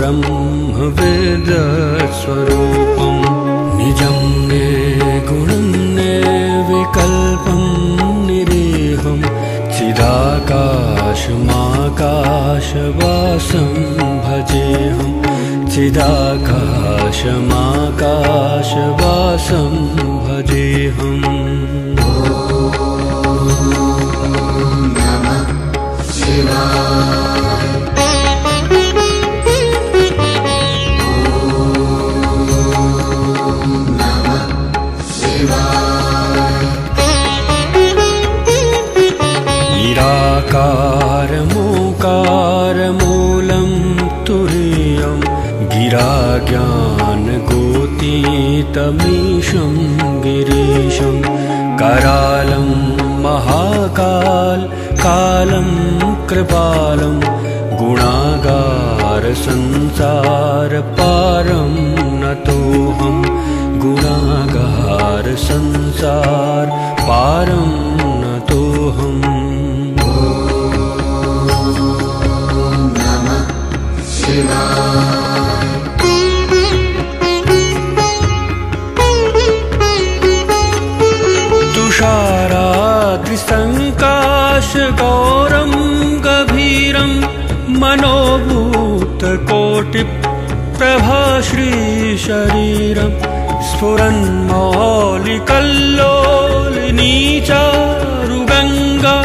ब्रह्मवेदस्वरूपं निजं निर्गुणं निर्विकल्पं निरीहं चिदाकाशमाकाशवासं भजेऽहं चिदाकाशमाकाशवासं भजेऽहम् निराकारमोकारमूलं तुरीयं गिराज्ञानगोतीतमीशं गिरीशं करालं महाकाल कालं कृपालं गुणागारसंसारपारं नतोऽहं गुणागारसंसारपारं नतोऽहम् तुषाराद्रिसङ्काशगौरं गभीरं मनोभूतकोटिप्रभाश्रीशरीरं स्फुरन्मौलिकल्लोलिनीचारुगङ्गा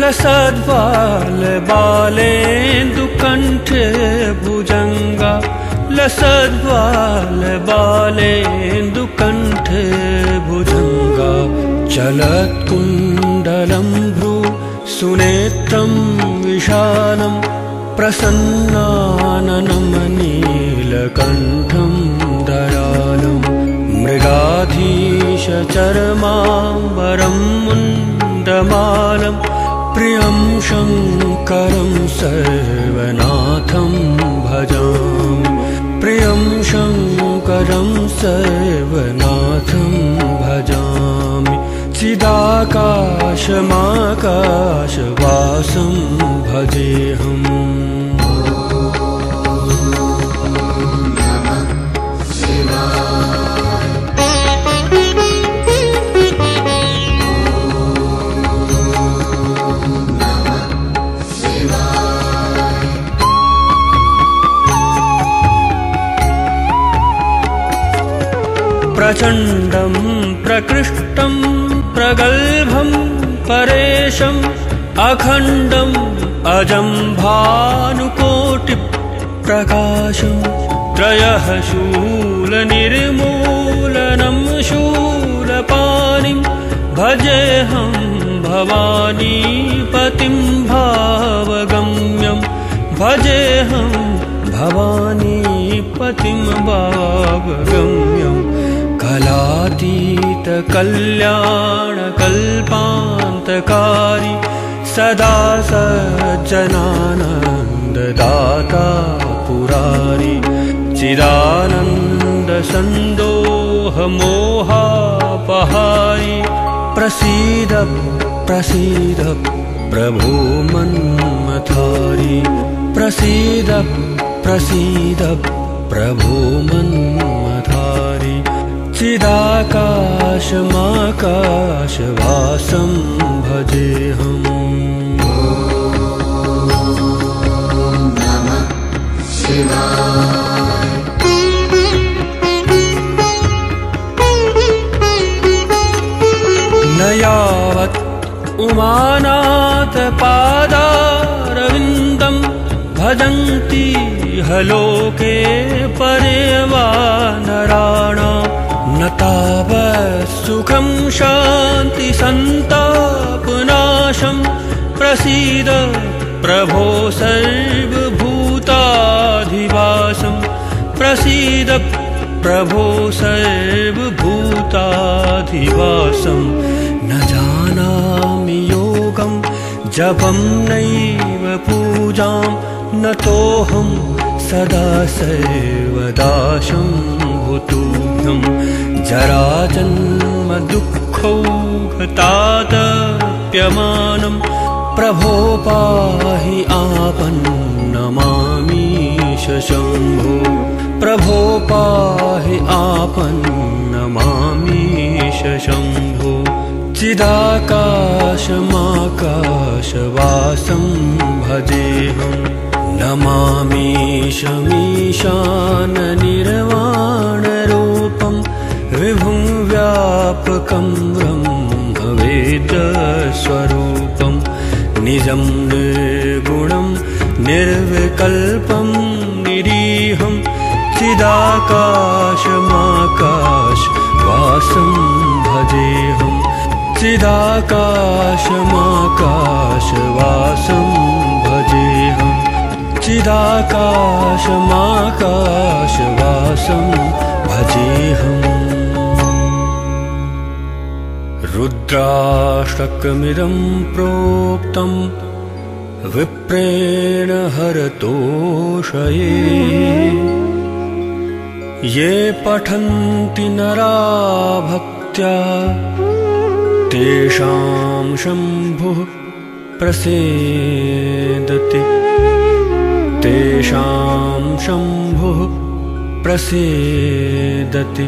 लसद्वालबालेन्दुकण्ठे भुजङ्गा लसद्वालबालेन्दुकण्ठे भुजङ्गा चलत्कुण्डलं भ्रू सुनेत्रं विशालं प्रसन्नाननं नीलकण्ठं दयालं मृगाधीशचर्माम्बरं मुण्डमालं प्रियं शङ्करं सर्वनाथं भजामि प्रियं शङ्करं सर्वनाथं भजामि चिदाकाशमाकाशवासं भजेऽहम् प्रचण्डं प्रकृष्टं प्रगल्भं परेशम् अखण्डम् अजं भानुकोटिप्रकाशं त्रयः शूलनिर्मूलनं शूलपाणिं भजेऽहं भवानीपतिं भावगम्यं भजेऽहं भवानीपतिं भावगम्यं कलातीतकल्याणकल्पान्तकारी सदा सज्जनानन्ददाता पुरारी चिदानन्दसन्दोहमोहापहारी प्रसीद प्रसीद प्रभो मन्मथारी प्रसीद प्रसीद प्रभो मन्मथारी चिदाकाशमाकाशवासं भजेऽहम् न यावत् उमानाथपादारविन्दं भजन्ति हलोके परे वा नराणां न तावत् सुखं शान्ति सन्तापनाशं प्रसीद प्रभो सर्वभूताधिवासं प्रसीद प्रभो सर्वभूताधिवासं न जानामि योगं जपं नैव पूजां नतोऽहं सदा सर्वदा शम्भुतुभ्यं जराजन्म दुःखौघतातप्यमानं प्रभो पाहि आपन्नमामीश शम्भो प्रभो पाहि आपन्नमामीश शम्भो चिदाकाशमाकाशवासं भजेऽहं नमामीशमीशाननिर्वाणरूपं विभुं व्यापकं ब्रह्मवेद्यस्वरूपं निजं निर्गुणं निर्विकल्पं निरीहं चिदाकाशमाकाशवासं भजेऽहं चिदाकाशमाकाशवासं भजेऽहं चिदाकाशमाकाशवासं भजेऽहम् रुद्राष्टकमिदं प्रोक्तं विप्रेण हरतोषये ये पठन्ति नरा भक्त्या तेषां शम्भुः प्रसीदति तेषां शम्भुः प्रसीदति।